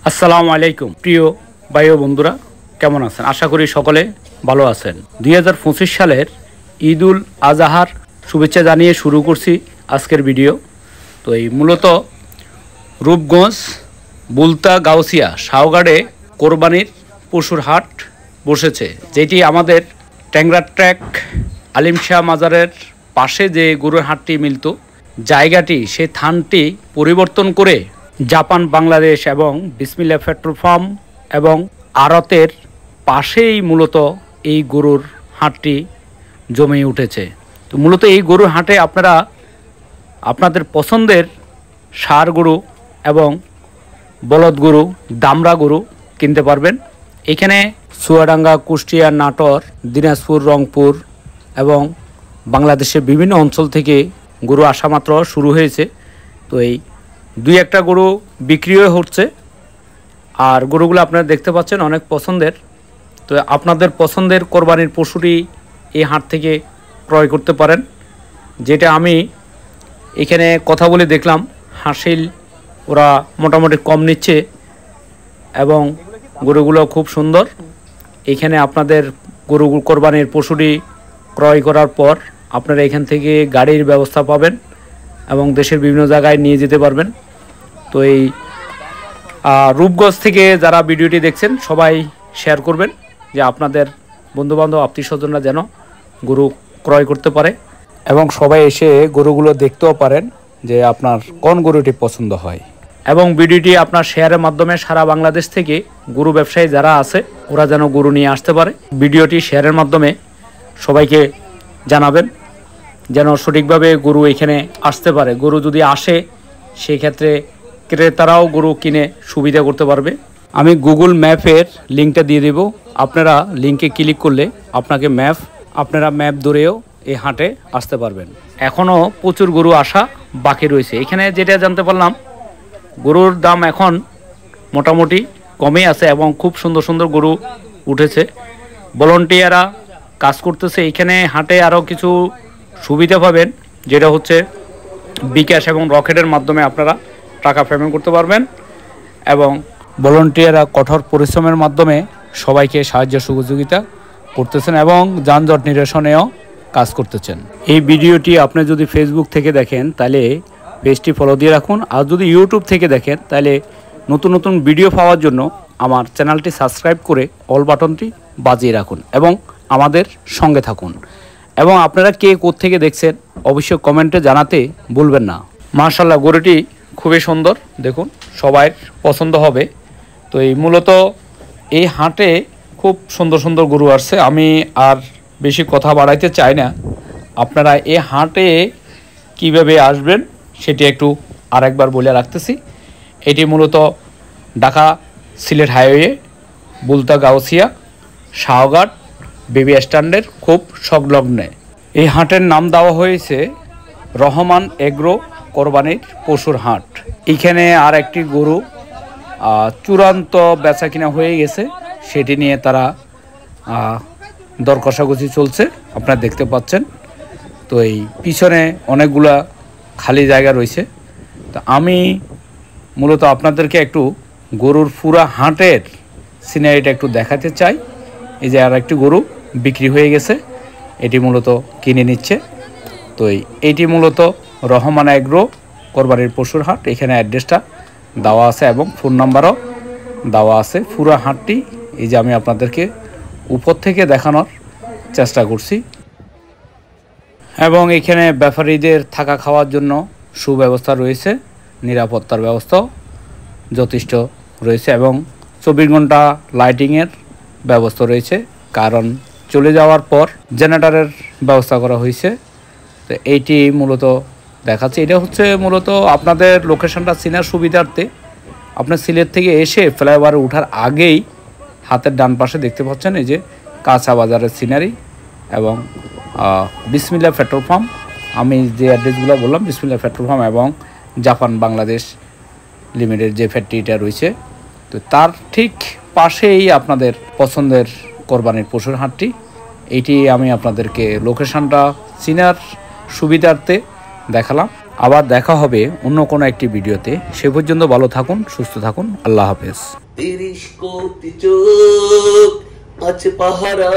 আসসালামু আলাইকুম প্রিয় ভাই ও বন্ধুরা, কেমন আছেন? আশা করি সকলে ভালো আছেন। 2025 সালের ঈদুল আজহার শুভেচ্ছা জানিয়ে শুরু করছি আজকের ভিডিও। তো এই মূলত রূপগঞ্জ বুলতা গাউসিয়া শাহগাড়ে কোরবানির পশুর হাট বসেছে, যেটি আমাদের ট্যাংরা ট্র্যাক আলিম শাহ মাজারের পাশে যে গরুর হাটটি মিলত, জায়গাটি সেই থানটি পরিবর্তন করে জাপান বাংলাদেশ এবং বিসমিল্লাহ পেট্রোল পাম্প এবং আড়তের পাশেই মূলত এই গরুর হাটটি জমে উঠেছে। তো মূলত এই গরুর হাটে আপনারা আপনাদের পছন্দের ষাঁড় গরু এবং বলদ গরু, দামড়া গরু কিনতে পারবেন। এখানে চুয়াডাঙ্গা, কুষ্টিয়া, নাটোর, দিনাজপুর, রংপুর এবং বাংলাদেশের বিভিন্ন অঞ্চল থেকে গরু আসা মাত্র শুরু হয়েছে। তো এই দুই একটা গরু বিক্রিও হচ্ছে, আর গরুগুলো আপনারা দেখতে পাচ্ছেন অনেক পছন্দের। তো আপনাদের পছন্দের কোরবানির পশুটি এই হাট থেকে ক্রয় করতে পারেন। যেটা আমি এখানে কথা বলে দেখলাম, হাসিল ওরা মোটামুটি কম নিচ্ছে এবং গরুগুলো খুব সুন্দর। এখানে আপনাদের গরু কোরবানির পশুটি ক্রয় করার পর আপনারা এখান থেকে গাড়ির ব্যবস্থা পাবেন এবং দেশের বিভিন্ন জায়গায় নিয়ে যেতে পারবেন। তো এই রূপগঞ্জ থেকে যারা ভিডিওটি দেখছেন সবাই শেয়ার করবেন, যে আপনাদের বন্ধুবান্ধব আত্মীয় স্বজনরা যেন গরু ক্রয় করতে পারে এবং সবাই এসে গরুগুলো দেখতেও পারেন যে আপনার কোন গরুটি পছন্দ হয়। এবং ভিডিওটি আপনার শেয়ারের মাধ্যমে সারা বাংলাদেশ থেকে গরু ব্যবসায়ী যারা আছে ওরা যেন গরু নিয়ে আসতে পারে। ভিডিওটি শেয়ারের মাধ্যমে সবাইকে জানাবেন যেন সঠিকভাবে গরু এখানে আসতে পারে। গরু যদি আসে সেই ক্ষেত্রে ক্রেতারাও গরু কিনে সুবিধা করতে পারবে। আমি গুগল ম্যাপের লিঙ্কটা দিয়ে দেব, আপনারা লিঙ্কে ক্লিক করলে আপনারা ম্যাপ ধরেও এই হাটে আসতে পারবেন। এখনও প্রচুর গরু আসা বাকি রয়েছে। এখানে যেটা জানতে পারলাম, গরুর দাম এখন মোটামুটি কমে আছে এবং খুব সুন্দর সুন্দর গরু উঠেছে। ভলান্টিয়াররা কাজ করতেছে এখানে হাটে। আরও কিছু সুবিধা পাবেন, যেটা হচ্ছে বিকাশ এবং রকেটের মাধ্যমে আপনারা টাকা পেমেন্ট করতে পারবেন এবং ভলান্টিয়াররা কঠোর পরিশ্রমের মাধ্যমে সবাইকে সাহায্য সহযোগিতা করতেছেন এবং যানজট নিরসনেও কাজ করতেছেন। এই ভিডিওটি আপনি যদি ফেসবুক থেকে দেখেন তাহলে পেজটি ফলো দিয়ে রাখুন, আর যদি ইউটিউব থেকে দেখেন তাহলে নতুন নতুন ভিডিও পাওয়ার জন্য আমার চ্যানেলটি সাবস্ক্রাইব করে অল বাটনটি বাজিয়ে রাখুন এবং আমাদের সঙ্গে থাকুন। এবং আপনারা কে কোত্থেকে দেখছেন অবশ্যই কমেন্টে জানাতে ভুলবেন না। মাশাআল্লাহ, গরুটি খুবই সুন্দর, দেখুন সবাই পছন্দ হবে। তো এই মূলত এই হাটে খুব সুন্দর সুন্দর গরু আসছে। আমি আর বেশি কথা বাড়াইতে চাই না। আপনারা এই হাটে কিভাবে আসবেন সেটি একটু আরেকবার বলে রাখতেছি। এটি মূলত ঢাকা সিলেট হাইওয়ে বুলতা গাউসিয়া শাহঘাট বেবি স্ট্যান্ডের খুব সংলগ্নে। এই হাটের নাম দেওয়া হয়েছে রহমান এগ্রো কোরবানির পশুর হাট। এখানে আর একটি গরু চূড়ান্ত বেচা কিনা হয়ে গেছে, সেটি নিয়ে তারা দর কষাকষি চলছে, আপনারা দেখতে পাচ্ছেন। তো এই পিছনে অনেকগুলা খালি জায়গা রয়েছে। তো আমি মূলত আপনাদেরকে একটু গরুর পুরা হাটের সিনারিটা একটু দেখাতে চাই। এই যে আর একটি গরু বিক্রি হয়ে গেছে, এটি মূলত কিনে নিচ্ছে। তো এইটি মূলত রহমান এগ্রো কোরবানির পশুর হাট। এখানে অ্যাড্রেসটা দেওয়া আছে এবং ফোন নাম্বারও দেওয়া আছে। পুরো হাটটি এই যে আমি আপনাদেরকে উপর থেকে দেখানোর চেষ্টা করছি। এবং এখানে ব্যাপারীদের থাকা খাওয়ার জন্য সুব্যবস্থা রয়েছে, নিরাপত্তার ব্যবস্থাও যথেষ্ট রয়েছে এবং 24 ঘন্টা লাইটিংয়ের ব্যবস্থা রয়েছে, কারণ চলে যাওয়ার পর জেনারেটরের ব্যবস্থা করা হয়েছে। তো এইটি মূলত দেখাচ্ছে। এটা হচ্ছে মূলত আপনাদের লোকেশনটা চেনার সুবিধার্থে। আপনার সিলেট থেকে এসে ফ্লাইওভারে ওঠার আগেই হাতের ডান পাশে দেখতে পাচ্ছেন এই যে কাঁচা বাজারের সিনারি এবং বিসমিল্লাহ পেট্রোল পাম্প। আমি যে অ্যাড্রেসগুলো বললাম, বিসমিল্লাহ পেট্রোল পাম্প এবং জাপান বাংলাদেশ লিমিটেড যে ফ্যাক্টরিটা রয়েছে, তো তার ঠিক পাশেই আপনাদের পছন্দের কোরবানির পশুর হাটটি। এইটি আমি আপনাদেরকে লোকেশনটা চেনার সুবিধার্থে দেখালাম। আবার দেখা হবে অন্য কোনো একটি ভিডিওতে। সে পর্যন্ত ভালো থাকুন, সুস্থ থাকুন। আল্লাহ হাফেজ। 30 কোটি চোখ আছে পাহারায়।